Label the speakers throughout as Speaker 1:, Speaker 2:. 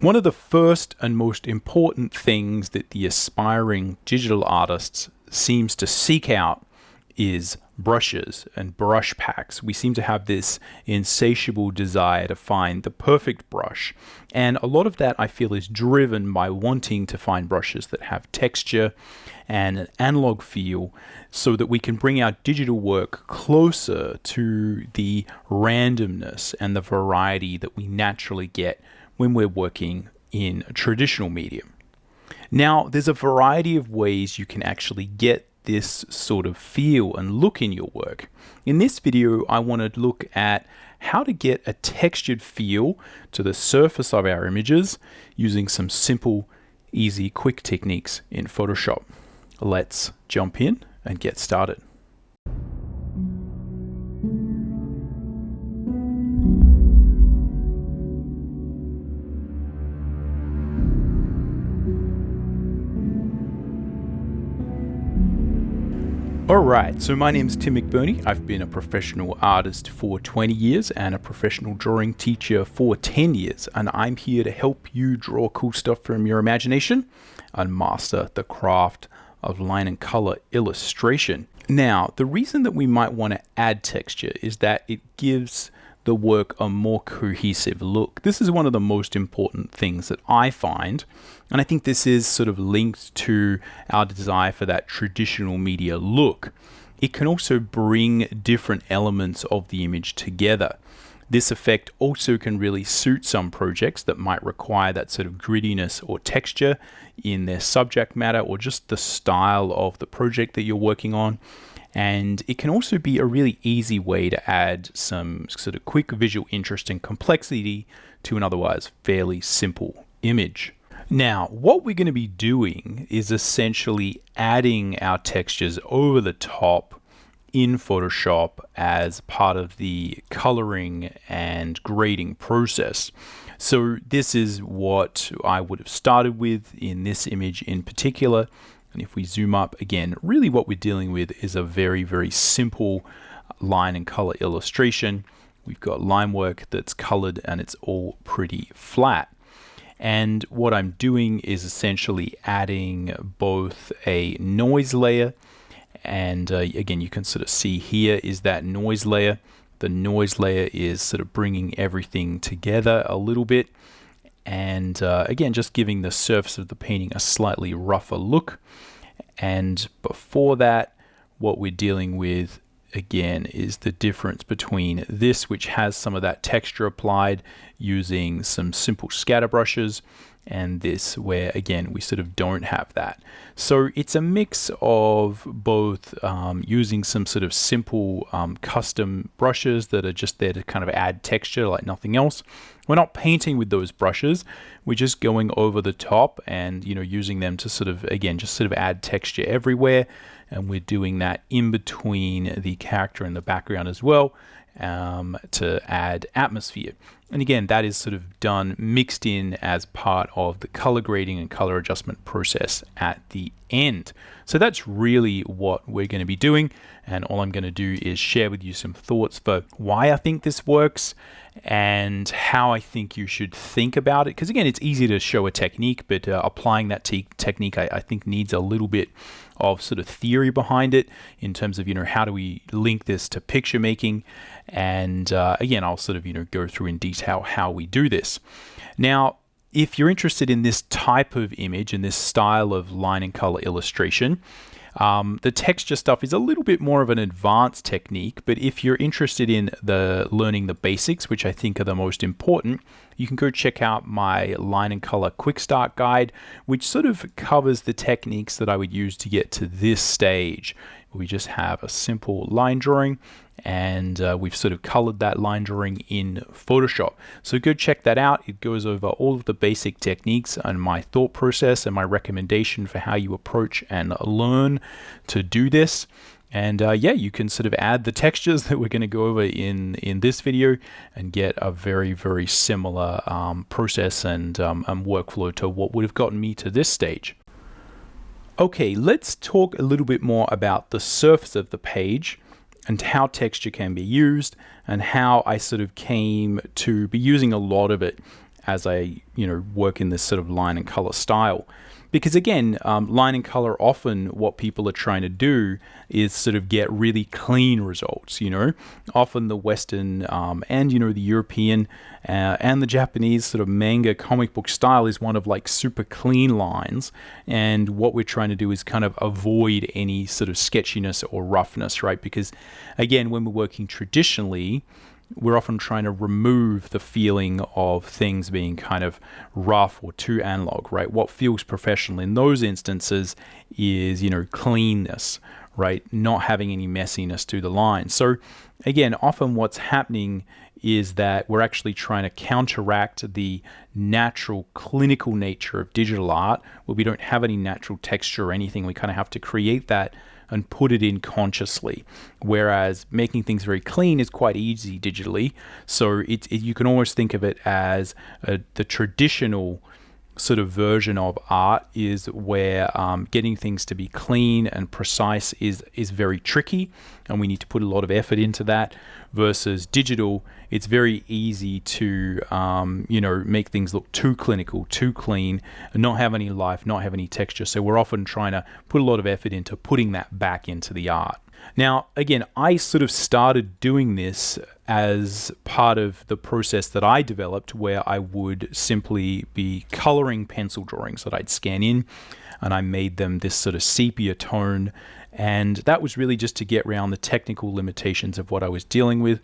Speaker 1: One of the first and most important things that the aspiring digital artists seems to seek out is brushes and brush packs. We seem to have this insatiable desire to find the perfect brush. And a lot of that I feel is driven by wanting to find brushes that have texture and an analog feel so that we can bring our digital work closer to the randomness and the variety that we naturally get when we're working in a traditional medium. Now, there's a variety of ways you can actually get this sort of feel and look in your work. In this video, I want to look at how to get a textured feel to the surface of our images using some simple, easy, quick techniques in Photoshop. Let's jump in and get started. Alright, so my name is Mcburnie. I've been a professional artist for 20 years and a professional drawing teacher for 10 years, and I'm here to help you draw cool stuff from your imagination and master the craft of line and color illustration. Now, the reason that we might want to add texture is that it gives the work a more cohesive look. This is one of the most important things that I find, and I think this is sort of linked to our desire for that traditional media look. It can also bring different elements of the image together. This effect also can really suit some projects that might require that sort of grittiness or texture in their subject matter or just the style of the project that you're working on. And it can also be a really easy way to add some sort of quick visual interest and complexity to an otherwise fairly simple image. Now, what we're going to be doing is essentially adding our textures over the top in Photoshop as part of the coloring and grading process. So this is what I would have started with in this image in particular. And if we zoom up again, really what we're dealing with is a very, very simple line and color illustration. We've got line work that's colored and it's all pretty flat. And what I'm doing is essentially adding both a noise layer and again, you can sort of see here is that noise layer. The noise layer is sort of bringing everything together a little bit. And again, just giving the surface of the painting a slightly rougher look. And before that, what we're dealing with again is the difference between this, which has some of that texture applied using some simple scatter brushes, and this where again we sort of don't have that. So it's a mix of both using some sort of simple custom brushes that are just there to kind of add texture like nothing else. We're not painting with those brushes, we're just going over the top and using them to sort of again just sort of add texture everywhere, and we're doing that in between the character and the background as well to add atmosphere. And again, that is sort of done mixed in as part of the color grading and color adjustment process at the end. So that's really what we're going to be doing, and all I'm going to do is share with you some thoughts for why I think this works and how I think you should think about it. Because again, it's easy to show a technique, but applying that technique I think needs a little bit of sort of theory behind it in terms of how do we link this to picture making. And again, I'll sort of go through in detail how we do this. Now, if you're interested in this type of image and this style of line and color illustration, the texture stuff is a little bit more of an advanced technique, but if you're interested in learning the basics, which I think are the most important, you can go check out my line and color quick start guide, which sort of covers the techniques that I would use to get to this stage. We just have a simple line drawing, and we've sort of colored that line drawing in Photoshop. So go check that out. It goes over all of the basic techniques and my thought process and my recommendation for how you approach and learn to do this. And yeah, you can sort of add the textures that we're going to go over in this video and get a very, very similar process and workflow to what would have gotten me to this stage. Okay, let's talk a little bit more about the surface of the page and how texture can be used and how I sort of came to be using a lot of it as I, work in this sort of line and color style. Because again, line and color, often what people are trying to do is sort of get really clean results, Often the Western and, the European and the Japanese sort of manga comic book style is one of like super clean lines. And what we're trying to do is kind of avoid any sort of sketchiness or roughness, right? Because again, when we're working traditionally, we're often trying to remove the feeling of things being kind of rough or too analog, right? What feels professional in those instances is, cleanness, right? Not having any messiness to the line. So again, often what's happening is that we're actually trying to counteract the natural clinical nature of digital art, where we don't have any natural texture or anything. We kind of have to create that and put it in consciously, whereas making things very clean is quite easy digitally. So you can almost think of it as the traditional sort of version of art is where getting things to be clean and precise is very tricky, and we need to put a lot of effort into that. Versus digital, it's very easy to make things look too clinical, too clean, and not have any life, not have any texture. So we're often trying to put a lot of effort into putting that back into the art. Now, again, I sort of started doing this as part of the process that I developed, where I would simply be coloring pencil drawings that I'd scan in, and I made them this sort of sepia tone. And that was really just to get around the technical limitations of what I was dealing with.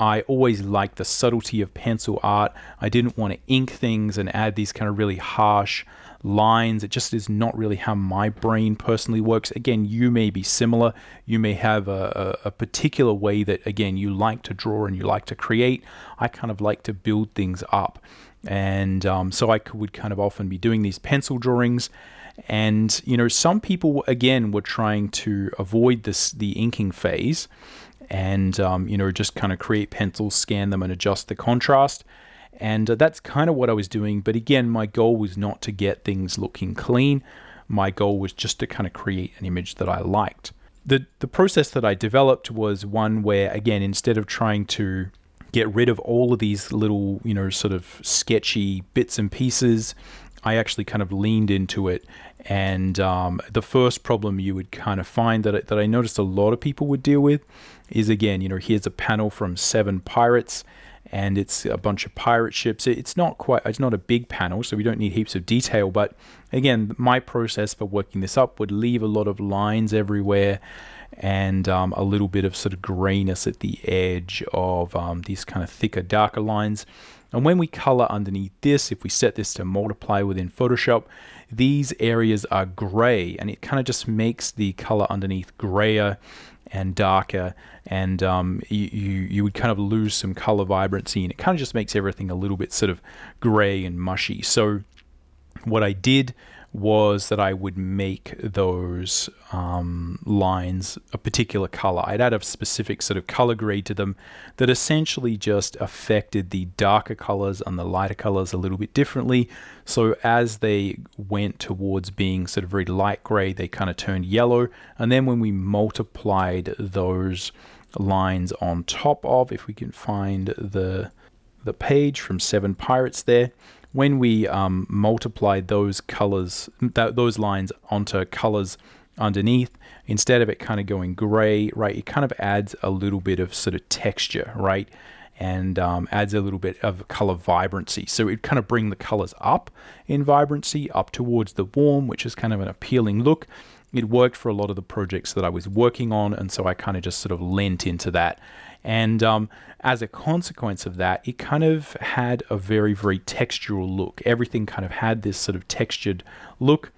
Speaker 1: I always liked the subtlety of pencil art. I didn't want to ink things and add these kind of really harsh lines. It just is not really how my brain personally works. Again, you may be similar. You may have a particular way that, again, you like to draw and you like to create. I kind of like to build things up. And so I would kind of often be doing these pencil drawings. And, some people, again, were trying to avoid the inking phase and, just kind of create pencils, scan them, and adjust the contrast. And that's kind of what I was doing. But again, my goal was not to get things looking clean. My goal was just to kind of create an image that I liked. The process that I developed was one where, again, instead of trying to get rid of all of these little, sort of sketchy bits and pieces, I actually kind of leaned into it. And the first problem you would kind of find that I noticed a lot of people would deal with is, again, here's a panel from 7 Pirates, and it's a bunch of pirate ships. It's not a big panel, so we don't need heaps of detail. But again, my process for working this up would leave a lot of lines everywhere, and a little bit of sort of grayness at the edge of these kind of thicker, darker lines. And when we color underneath this, if we set this to multiply within Photoshop, these areas are gray, and it kind of just makes the color underneath grayer and darker, and you would kind of lose some color vibrancy, and it kind of just makes everything a little bit sort of gray and mushy. So what I did was that I would make those lines a particular color. I'd add a specific sort of color grade to them that essentially just affected the darker colors and the lighter colors a little bit differently. So as they went towards being sort of very light gray, they kind of turned yellow. And then when we multiplied those lines on top of, if we can find the page from 7 Pirates there, when we multiplied those colors, those lines onto colors underneath, instead of it kind of going gray, right, it kind of adds a little bit of sort of texture, right, and adds a little bit of color vibrancy. So it kind of bring the colors up in vibrancy, up towards the warm, which is kind of an appealing look. It worked for a lot of the projects that I was working on, and so I kind of just sort of lent into that. And as a consequence of that, it kind of had a very, very textural look. Everything kind of had this sort of textured look,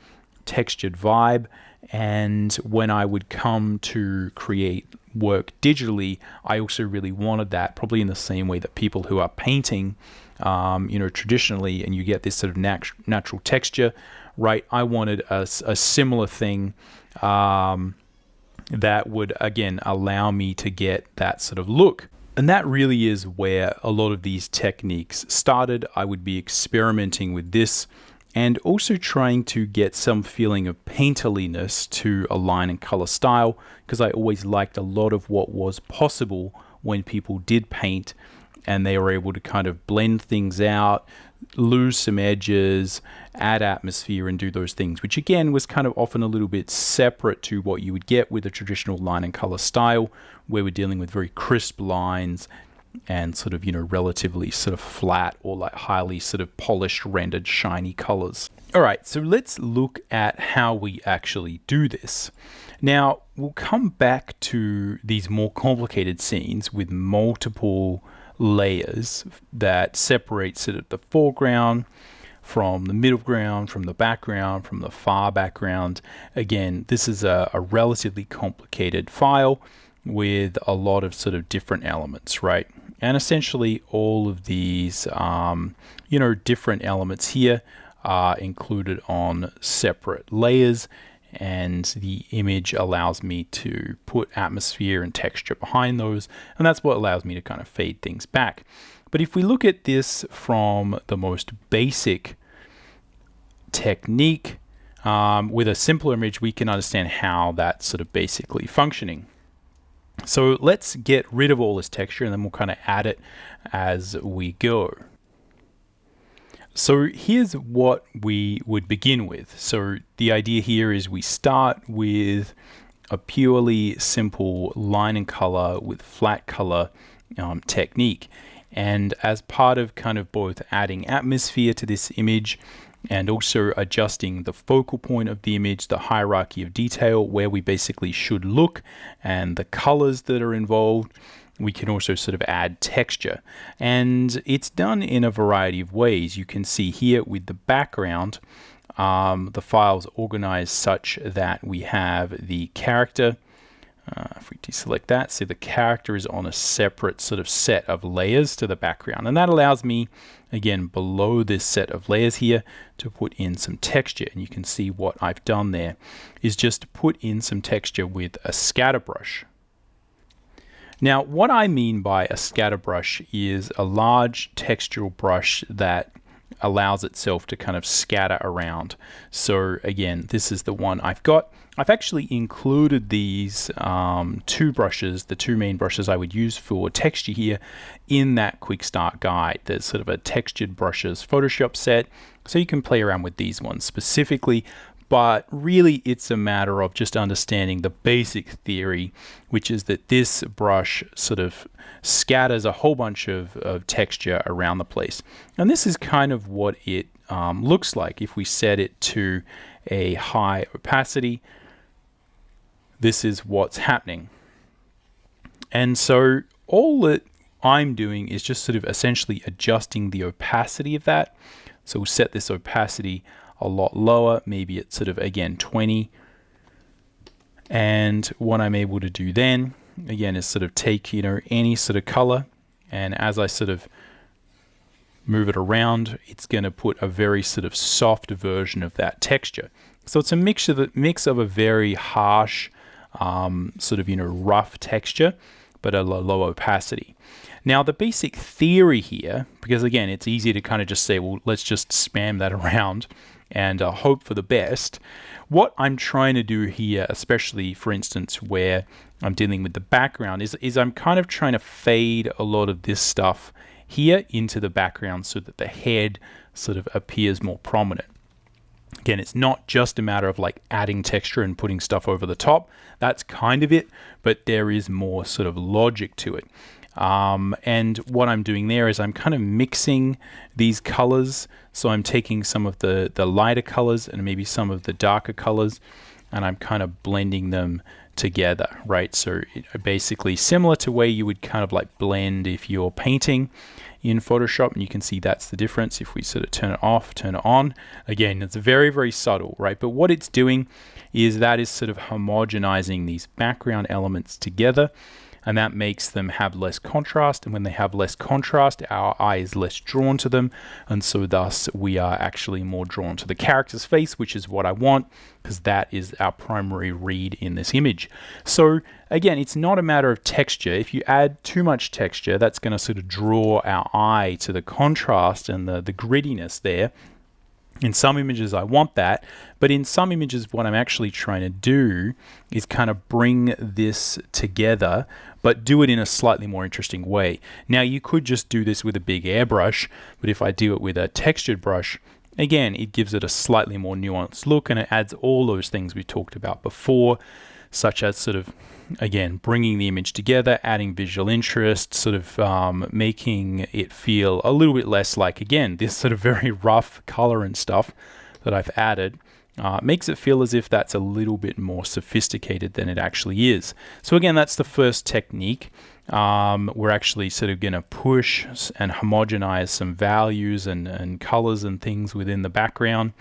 Speaker 1: textured vibe. And when I would come to create work digitally, I also really wanted that, probably in the same way that people who are painting, traditionally, and you get this sort of natural texture, right? I wanted a similar thing that would, again, allow me to get that sort of look. And that really is where a lot of these techniques started. I would be experimenting with this and also trying to get some feeling of painterliness to a line and color style, because I always liked a lot of what was possible when people did paint, and they were able to kind of blend things out, lose some edges, add atmosphere, and do those things, which again was kind of often a little bit separate to what you would get with a traditional line and color style, where we're dealing with very crisp lines and sort of, you know, relatively sort of flat or like highly sort of polished, rendered, shiny colors. All right, so let's look at how we actually do this. Now, we'll come back to these more complicated scenes with multiple layers that separate sort of the foreground from the middle ground, from the background, from the far background. Again, this is a relatively complicated file with a lot of sort of different elements, right? And essentially all of these, you know, different elements here are included on separate layers, and the image allows me to put atmosphere and texture behind those, and that's what allows me to kind of fade things back. But if we look at this from the most basic technique, with a simpler image, we can understand how that's sort of basically functioning. So let's get rid of all this texture, and then we'll kind of add it as we go. So here's what we would begin with. So the idea here is we start with a purely simple line and color with flat color technique. And as part of kind of both adding atmosphere to this image and also adjusting the focal point of the image, the hierarchy of detail, where we basically should look, and the colors that are involved, we can also sort of add texture. And it's done in a variety of ways. You can see here with the background, the file's organized such that we have the character. If we deselect that, so the character is on a separate sort of set of layers to the background. And that allows me, again, below this set of layers here, to put in some texture. And you can see what I've done there is just to put in some texture with a scatter brush. Now, what I mean by a scatter brush is a large textural brush that allows itself to kind of scatter around. So again, this is the one I've got. I've actually included these two brushes, the two main brushes I would use for texture here, in that quick start guide. There's sort of a textured brushes Photoshop set, so you can play around with these ones specifically. But really, it's a matter of just understanding the basic theory, which is that this brush sort of scatters a whole bunch of texture around the place. And this is kind of what it looks like if we set it to a high opacity. This is what's happening. And so all that I'm doing is just sort of essentially adjusting the opacity of that. So we'll set this opacity a lot lower, maybe it's sort of, again, 20. And what I'm able to do then, again, is sort of take, you know, any sort of color, and as I sort of move it around, it's going to put a very sort of soft version of that texture. So it's a mix of a very harsh, sort of, you know, rough texture, but a low opacity. Now, the basic theory here, because again, it's easy to kind of just say, well, let's just spam that around and hope for the best. What I'm trying to do here, especially for instance where I'm dealing with the background, is I'm kind of trying to fade a lot of this stuff here into the background so that the head sort of appears more prominent. Again, it's not just a matter of like adding texture and putting stuff over the top. That's kind of it, but there is more sort of logic to it. And what I'm doing there is I'm kind of mixing these colors. So I'm taking some of the lighter colors and maybe some of the darker colors, and I'm kind of blending them together, right? So basically similar to where you would kind of like blend if you're painting in Photoshop, and you can see that's the difference. If we sort of turn it off, turn it on, again, it's very, very subtle, right? But what it's doing is that is sort of homogenizing these background elements together, and that makes them have less contrast. And when they have less contrast, our eye is less drawn to them. And so thus we are actually more drawn to the character's face, which is what I want, because that is our primary read in this image. So again, it's not a matter of texture. If you add too much texture, that's going to sort of draw our eye to the contrast and the grittiness there. In some images I want that, but in some images what I'm actually trying to do is kind of bring this together, but do it in a slightly more interesting way. Now you could just do this with a big airbrush, but if I do it with a textured brush, again, it gives it a slightly more nuanced look, and it adds all those things we talked about before, such as sort of, again, bringing the image together, adding visual interest, sort of making it feel a little bit less like, again, this sort of very rough color and stuff that I've added. Makes it feel as if that's a little bit more sophisticated than it actually is. So again, that's the first technique. We're actually sort of going to push and homogenize some values and colors and things within the background.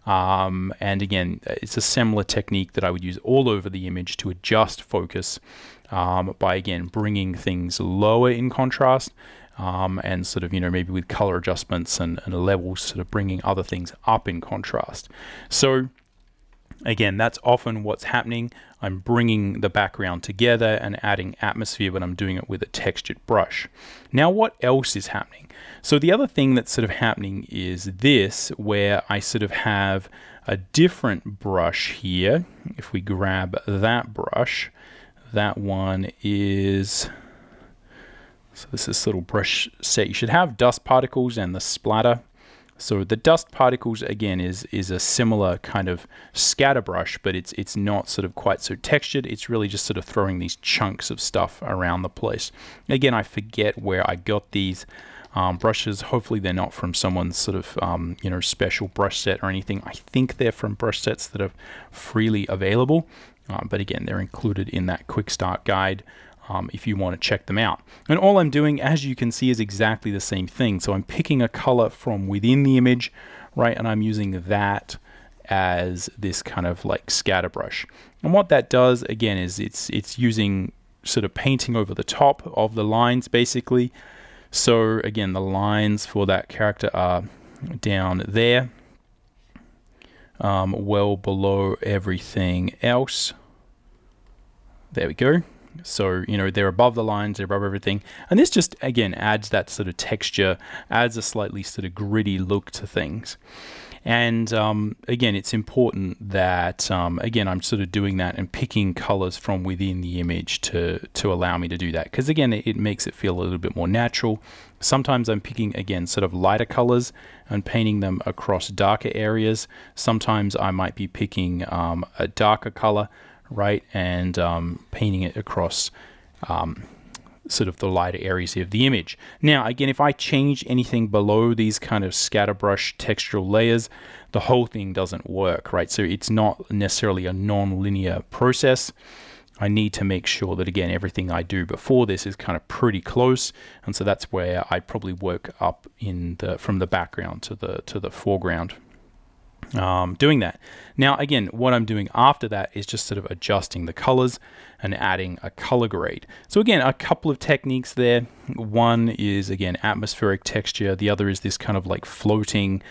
Speaker 1: And again, it's a similar technique that I would use all over the image to adjust focus by, again, bringing things lower in contrast and sort of, maybe with color adjustments and levels, sort of bringing other things up in contrast. So again, that's often what's happening. I'm bringing the background together and adding atmosphere, but I'm doing it with a textured brush. Now, what else is happening? So the other thing that's sort of happening is this, where I sort of have a different brush here. If we grab that brush, that one is, so this is little brush set. You should have dust particles and the splatter. So the dust particles, again, is a similar kind of scatter brush, but it's not sort of quite so textured. It's really just sort of throwing these chunks of stuff around the place. Again, I forget where I got these brushes. Hopefully they're not from someone's sort of special brush set or anything. I think they're from brush sets that are freely available, but again, they're included in that quick start guide if you want to check them out. And all I'm doing, as you can see, is exactly the same thing. So I'm picking a color from within the image, right? And I'm using that as this kind of like scatter brush. And what that does, again, is it's using sort of painting over the top of the lines, basically. So again, the lines for that character are down there, well below everything else. There we go. So, they're above the lines, they're above everything. And this just, again, adds that sort of texture, adds a slightly sort of gritty look to things. And again, it's important that, again, I'm sort of doing that and picking colors from within the image to allow me to do that. Because again, it makes it feel a little bit more natural. Sometimes I'm picking, again, sort of lighter colors and painting them across darker areas. Sometimes I might be picking a darker color, right, and painting it across sort of the lighter areas of the image. Now, again, if I change anything below these kind of scatterbrush textural layers, the whole thing doesn't work, right? So it's not necessarily a non-linear process. I need to make sure that, again, everything I do before this is kind of pretty close, and so that's where I probably work up from the background to the foreground. Doing that. Now, again, what I'm doing after that is just sort of adjusting the colors and adding a color grade. So again, a couple of techniques there. One is, again, atmospheric texture. The other is this kind of like floating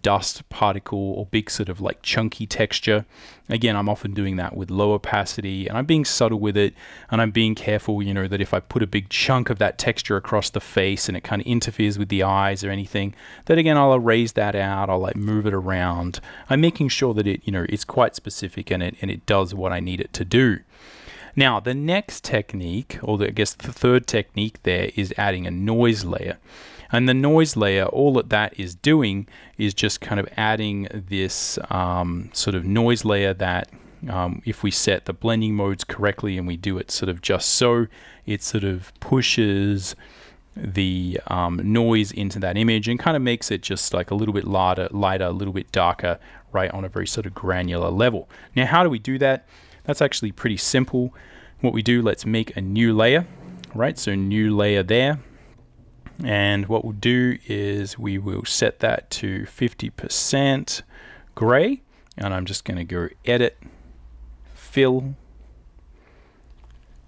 Speaker 1: dust particle or big sort of like chunky texture. Again, I'm often doing that with low opacity, and I'm being subtle with it, and I'm being careful, that if I put a big chunk of that texture across the face and it kind of interferes with the eyes or anything, that again, I'll erase that out. I'll like move it around. I'm making sure that it, it's quite specific and it does what I need it to do. Now, the next technique, or I guess the third technique there, is adding a noise layer. And the noise layer, all that is doing is just kind of adding this sort of noise layer that if we set the blending modes correctly and we do it sort of just so, it sort of pushes the noise into that image and kind of makes it just like a little bit lighter, a little bit darker, right, on a very sort of granular level. Now, how do we do that? That's actually pretty simple. What we do, let's make a new layer, right? So new layer there. And what we'll do is we will set that to 50% gray. And I'm just going to go edit, fill.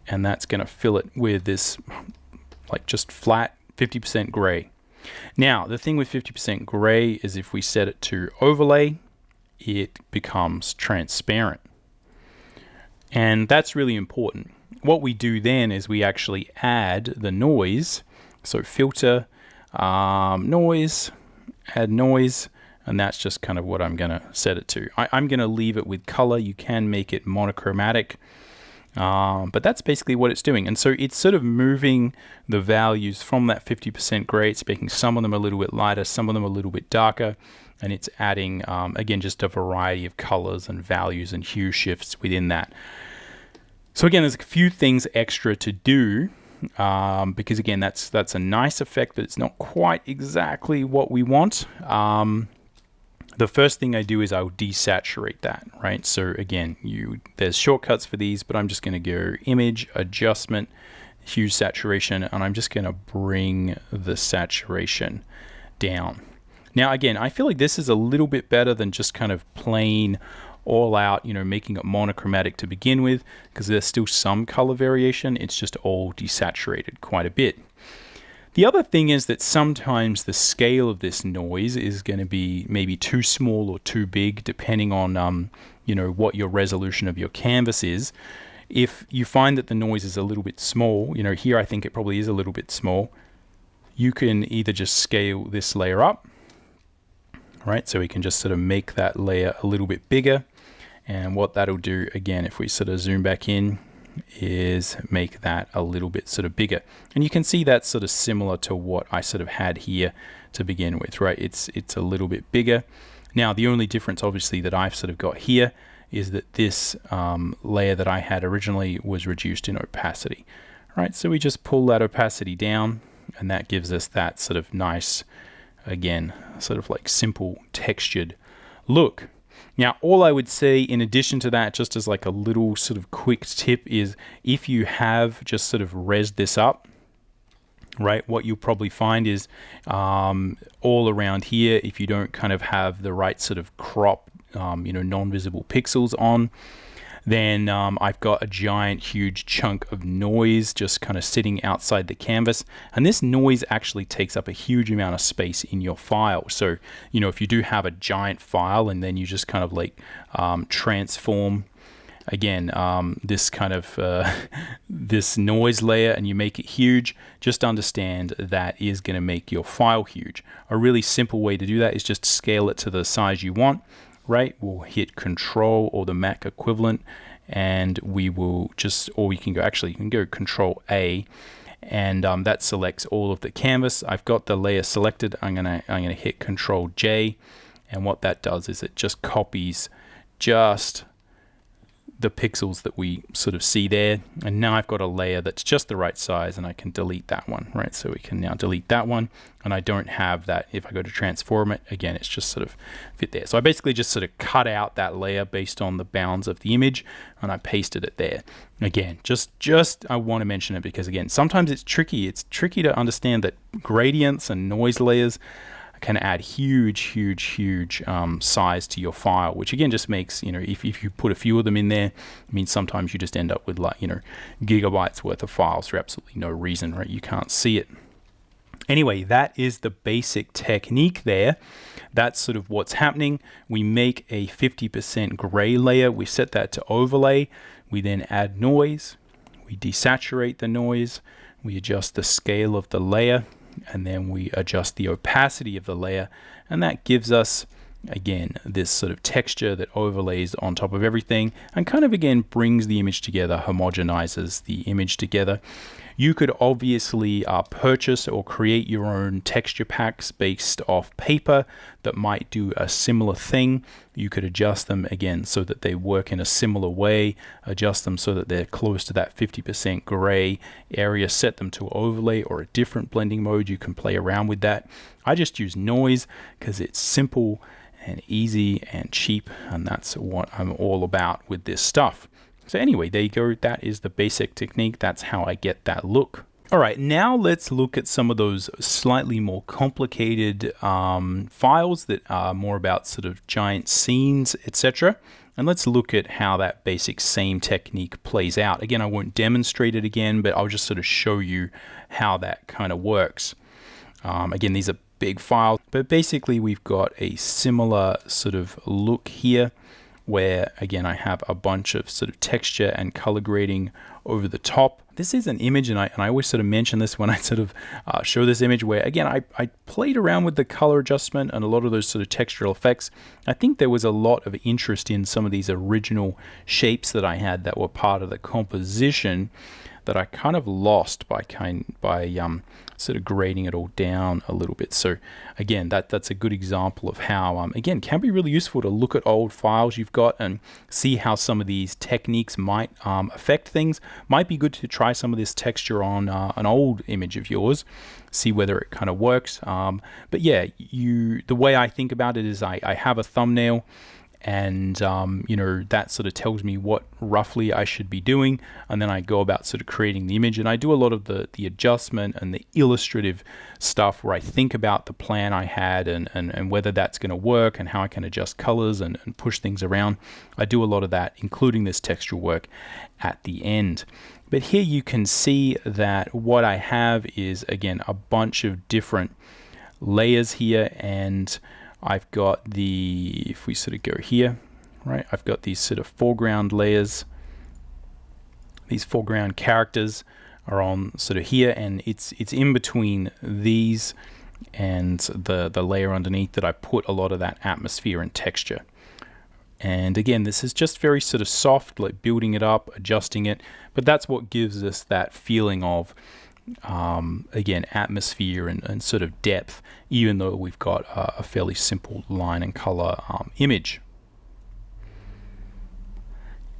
Speaker 1: And that's going to fill it with this like just flat 50% gray. Now, the thing with 50% gray is if we set it to overlay, it becomes transparent. And that's really important. What we do then is we actually add the noise. So filter, noise, add noise, and that's just kind of what I'm going to set it to. I'm going to leave it with color. You can make it monochromatic, but that's basically what it's doing. And so it's sort of moving the values from that 50% gray. It's making some of them a little bit lighter, some of them a little bit darker, and it's adding, again, just a variety of colors and values and hue shifts within that. So again, there's a few things extra to do, because again, that's a nice effect, but it's not quite exactly what we want. The first thing I do is I'll desaturate that, right? So again, there's shortcuts for these, but I'm just going to go Image, Adjustment, Hue Saturation, and I'm just going to bring the saturation down. Now again, I feel like this is a little bit better than just kind of plain all out, making it monochromatic to begin with, because there's still some color variation. It's just all desaturated quite a bit. The other thing is that sometimes the scale of this noise is going to be maybe too small or too big, depending on what your resolution of your canvas is. If you find that the noise is a little bit small, here I think it probably is a little bit small, you can either just scale this layer up, right? So we can just sort of make that layer a little bit bigger. And what that'll do, again, if we sort of zoom back in, is make that a little bit sort of bigger. And you can see that's sort of similar to what I sort of had here to begin with, right? It's a little bit bigger. Now, the only difference, obviously, that I've sort of got here is that this layer that I had originally was reduced in opacity, right? So we just pull that opacity down, and that gives us that sort of nice, again, sort of like simple textured look. Now, all I would say in addition to that, just as like a little sort of quick tip, is if you have just sort of rezzed this up, right, what you'll probably find is all around here, if you don't kind of have the right sort of crop, non-visible pixels on, then I've got a giant, huge chunk of noise just kind of sitting outside the canvas. And this noise actually takes up a huge amount of space in your file. So, if you do have a giant file and then you just kind of like transform, again, this kind of this noise layer and you make it huge, just understand that is going to make your file huge. A really simple way to do that is just scale it to the size you want. Right, we'll hit Control or the Mac equivalent, and we will just, or we can go, actually, you can go Control A, and that selects all of the canvas. I've got the layer selected. I'm gonna hit Control J, and what that does is it just copies just the pixels that we sort of see there, and now I've got a layer that's just the right size, and I can delete that one, right? So we can now delete that one, and I don't have that. If I go to transform it, again, it's just sort of fit there. So I basically just sort of cut out that layer based on the bounds of the image, and I pasted it there. Again, just I want to mention it because, again, sometimes it's tricky. It's tricky to understand that gradients and noise layers can add huge size to your file, which again just makes, if you put a few of them in there, it means sometimes you just end up with like, gigabytes worth of files for absolutely no reason, right? You can't see it. Anyway, that is the basic technique there. That's sort of what's happening. We make a 50% gray layer. We set that to overlay. We then add noise. We desaturate the noise. We adjust the scale of the layer, and then we adjust the opacity of the layer, and that gives us, again, this sort of texture that overlays on top of everything and kind of, again, brings the image together, homogenizes the image together. You could obviously purchase or create your own texture packs based off paper that might do a similar thing. You could adjust them, again, so that they work in a similar way, adjust them so that they're close to that 50% gray area, set them to overlay or a different blending mode. You can play around with that. I just use noise because it's simple and easy and cheap, and that's what I'm all about with this stuff. So anyway, there you go. That is the basic technique. That's how I get that look. All right, now let's look at some of those slightly more complicated files that are more about sort of giant scenes, etc. And let's look at how that basic same technique plays out. Again, I won't demonstrate it again, but I'll just sort of show you how that kind of works. Again, these are big files, but basically we've got a similar sort of look here, where again I have a bunch of sort of texture and color grading over the top. This is an image, and I always sort of mention this when I sort of show this image, where again I played around with the color adjustment and a lot of those sort of textural effects. I think there was a lot of interest in some of these original shapes that I had that were part of the composition that I kind of lost by sort of grading it all down a little bit. So again, that's a good example of how again, can be really useful to look at old files you've got and see how some of these techniques might affect things. Might be good to try some of this texture on an old image of yours, see whether it kind of works. But yeah, the way I think about it is I have a thumbnail, and you know, that sort of tells me what roughly I should be doing, and then I go about sort of creating the image, and I do a lot of the adjustment and the illustrative stuff where I think about the plan I had and whether that's going to work and how I can adjust colors and push things around. I do a lot of that, including this textual work at the end. But here you can see that what I have is, again, a bunch of different layers here, and I've got if we sort of go here, right, I've got these sort of foreground layers. These foreground characters are on sort of here, and it's in between these and the layer underneath that I put a lot of that atmosphere and texture. And again, this is just very sort of soft, like building it up, adjusting it, but that's what gives us that feeling of again, atmosphere and sort of depth, even though we've got a fairly simple line and color image.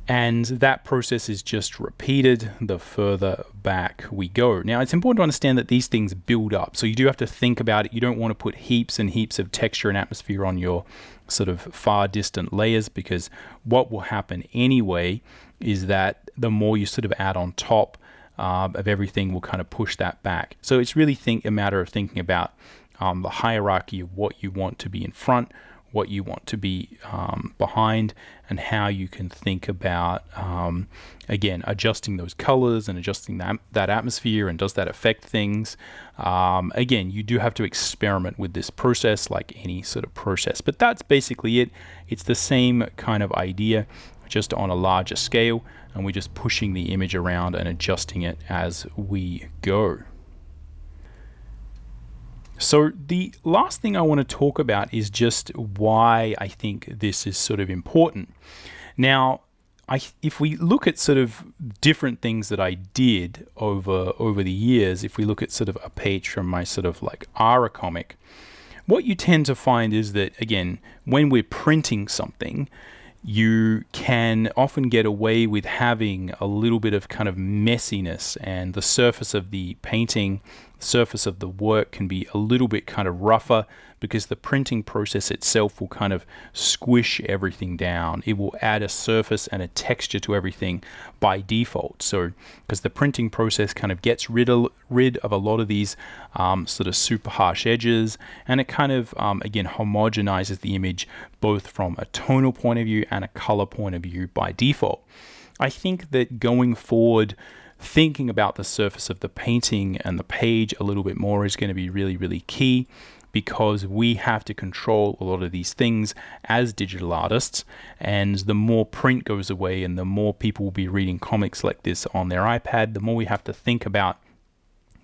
Speaker 1: And that process is just repeated the further back we go. Now, it's important to understand that these things build up, so you do have to think about it. You don't want to put heaps and heaps of texture and atmosphere on your sort of far distant layers, because what will happen anyway is that the more you sort of add on top of everything will kind of push that back. So it's really a matter of thinking about the hierarchy of what you want to be in front, what you want to be behind, and how you can think about again, adjusting those colors and adjusting that atmosphere, and does that affect things. Again, you do have to experiment with this process like any sort of process, but that's basically it. It's the same kind of idea, just on a larger scale, and we're just pushing the image around and adjusting it as we go. So the last thing I want to talk about is just why I think this is sort of important. Now, if we look at sort of different things that I did over the years, if we look at sort of a page from my sort of like Ara comic, what you tend to find is that, again, when we're printing something, you can often get away with having a little bit of kind of messiness, and the surface of the painting, surface of the work can be a little bit kind of rougher, because the printing process itself will kind of squish everything down. It will add a surface and a texture to everything by default. So because the printing process kind of gets rid of a lot of these sort of super harsh edges, and it kind of again homogenizes the image both from a tonal point of view and a color point of view by default. I think that going forward, thinking about the surface of the painting and the page a little bit more is going to be really, really key, because we have to control a lot of these things as digital artists. And the more print goes away and the more people will be reading comics like this on their iPad, the more we have to think about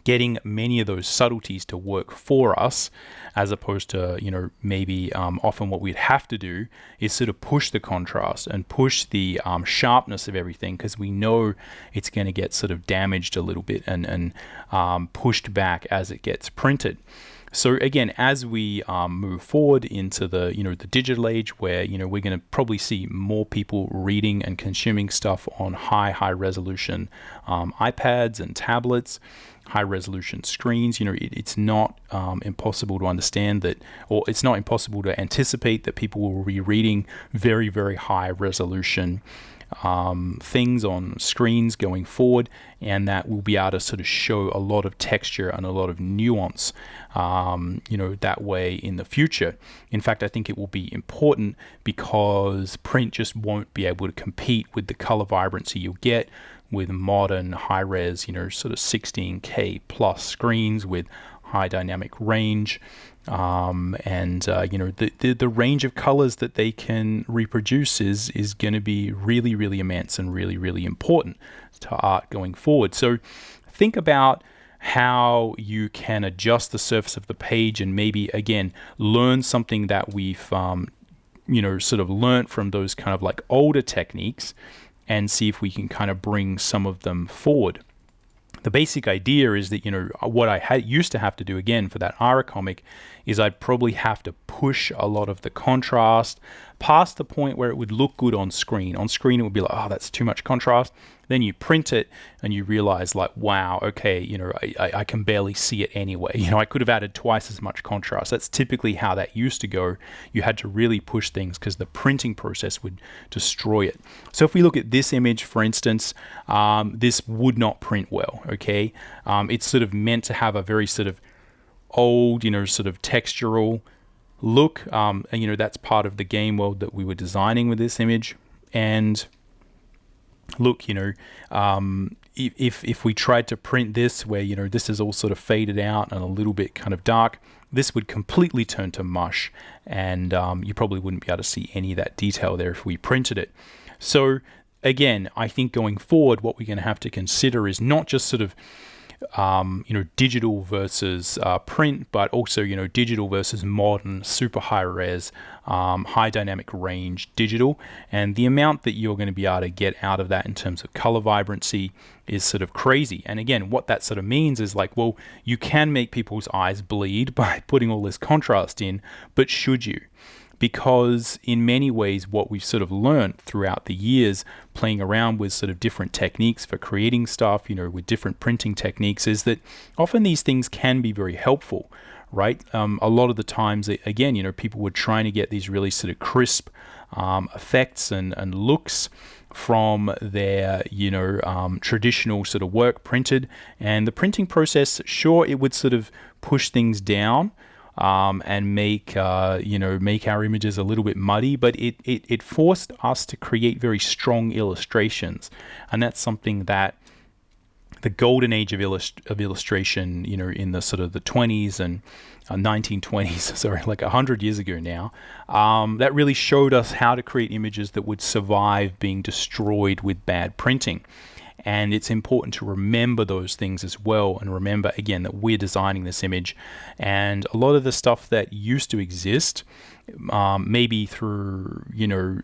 Speaker 1: getting many of those subtleties to work for us, as opposed to, you know, maybe often what we'd have to do is sort of push the contrast and push the sharpness of everything, because we know it's going to get sort of damaged a little bit and pushed back as it gets printed. So again, as we move forward into the the digital age, where we're going to probably see more people reading and consuming stuff on high resolution iPads and tablets, high resolution screens, it's not impossible to understand that, or it's not impossible to anticipate that people will be reading very, very high resolution things on screens going forward, and that will be able to sort of show a lot of texture and a lot of nuance that way in the future. In fact, I think it will be important, because print just won't be able to compete with the color vibrancy you'll get with modern high-res, sort of 16K plus screens with high dynamic range The range of colors that they can reproduce is going to be really, really immense and really, really important to art going forward. So think about how you can adjust the surface of the page and maybe, again, learn something that we've sort of learned from those kind of like older techniques, and see if we can kind of bring some of them forward. The basic idea is that, what I used to have to do, again, for that Ara comic, is I'd probably have to push a lot of the contrast past the point where it would look good on screen. On screen, it would be like, oh, that's too much contrast. Then you print it and you realize, like, wow, okay, I can barely see it anyway. I could have added twice as much contrast. That's typically how that used to go. You had to really push things because the printing process would destroy it. So if we look at this image, for instance, this would not print well, okay? It's sort of meant to have a very sort of old, sort of textural look. And that's part of the game world that we were designing with this image. And look, if we tried to print this where, this is all sort of faded out and a little bit kind of dark, this would completely turn to mush, and you probably wouldn't be able to see any of that detail there if we printed it. So again, I think going forward, what we're going to have to consider is not just sort of digital versus print, but also, digital versus modern, super high res, high dynamic range digital. And the amount that you're going to be able to get out of that in terms of color vibrancy is sort of crazy. And again, what that sort of means is like, well, you can make people's eyes bleed by putting all this contrast in, but should you? Because in many ways, what we've sort of learned throughout the years playing around with sort of different techniques for creating stuff, with different printing techniques, is that often these things can be very helpful, right? A lot of the times, again, people were trying to get these really sort of crisp effects and looks from their, traditional sort of work printed. And the printing process, sure, it would sort of push things down, and make our images a little bit muddy, but it forced us to create very strong illustrations, and that's something that the golden age of illustration, in the sort of the 20s and 1920s, sorry, like 100 years ago now, that really showed us how to create images that would survive being destroyed with bad printing. And it's important to remember those things as well, and remember, again, that we're designing this image, and a lot of the stuff that used to exist, maybe through, it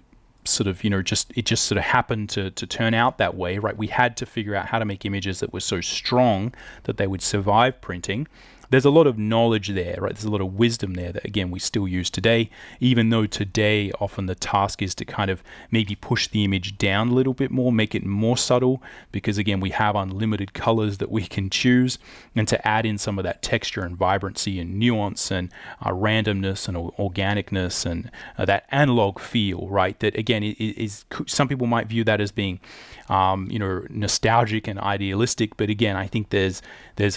Speaker 1: just sort of happened to turn out that way, right? We had to figure out how to make images that were so strong that they would survive printing. There's a lot of knowledge there, right? There's a lot of wisdom there that, again, we still use today, even though today often the task is to kind of maybe push the image down a little bit more, make it more subtle, because, again, we have unlimited colors that we can choose, and to add in some of that texture and vibrancy and nuance and randomness and organicness and that analog feel, right? That, again, is some people might view that as being nostalgic and idealistic, but again, I think there's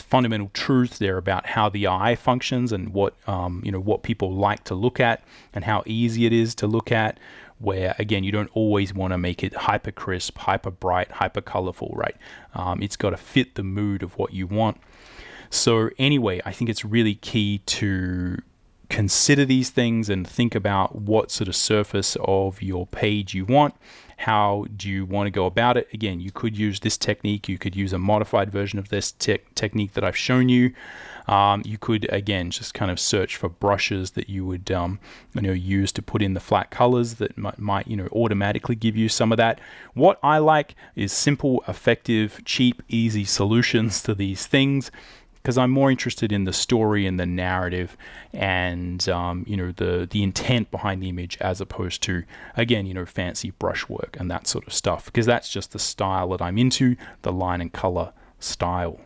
Speaker 1: fundamental truth there about how the eye functions and what people like to look at and how easy it is to look at, where, again, you don't always want to make it hyper crisp, hyper bright, hyper colorful, right? It's got to fit the mood of what you want. So anyway, I think it's really key to consider these things and think about what sort of surface of your page you want. How do you want to go about it? Again, you could use this technique. You could use a modified version of this technique that I've shown you. You could, again, just kind of search for brushes that you would use to put in the flat colors that might automatically give you some of that. What I like is simple, effective, cheap, easy solutions to these things, because I'm more interested in the story and the narrative and the intent behind the image, as opposed to, again, fancy brushwork and that sort of stuff, because that's just the style that I'm into, the line and color style.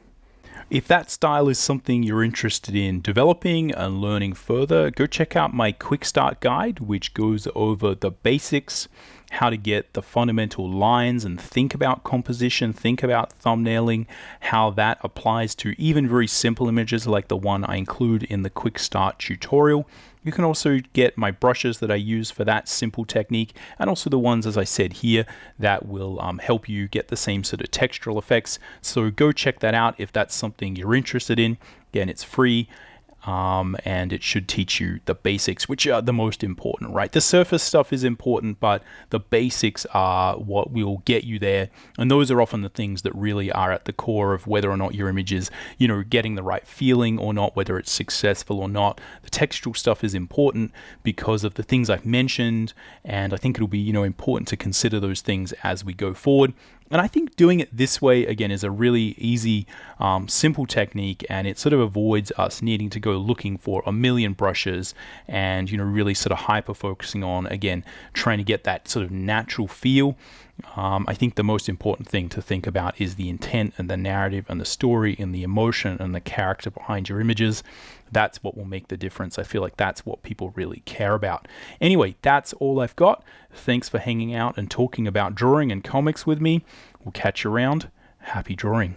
Speaker 1: If that style is something you're interested in developing and learning further, go check out my quick start guide, which goes over the basics, how to get the fundamental lines and think about composition, think about thumbnailing, how that applies to even very simple images like the one I include in the quick start tutorial. You can also get my brushes that I use for that simple technique, and also the ones, as I said here, that will help you get the same sort of textural effects. So go check that out if that's something you're interested in. Again, it's free. and it should teach you the basics, which are the most important, right? The surface stuff is important, but the basics are what will get you there, and those are often the things that really are at the core of whether or not your image is, getting the right feeling or not, whether it's successful or not. The textual stuff is important because of the things I've mentioned, and I think it'll be, important to consider those things as we go forward. And I think doing it this way, again, is a really easy, simple technique, and it sort of avoids us needing to go looking for a million brushes and, really sort of hyper-focusing on, again, trying to get that sort of natural feel. I think the most important thing to think about is the intent and the narrative and the story and the emotion and the character behind your images. That's what will make the difference. I feel like that's what people really care about. Anyway, that's all I've got. Thanks for hanging out and talking about drawing and comics with me. We'll catch you around. Happy drawing.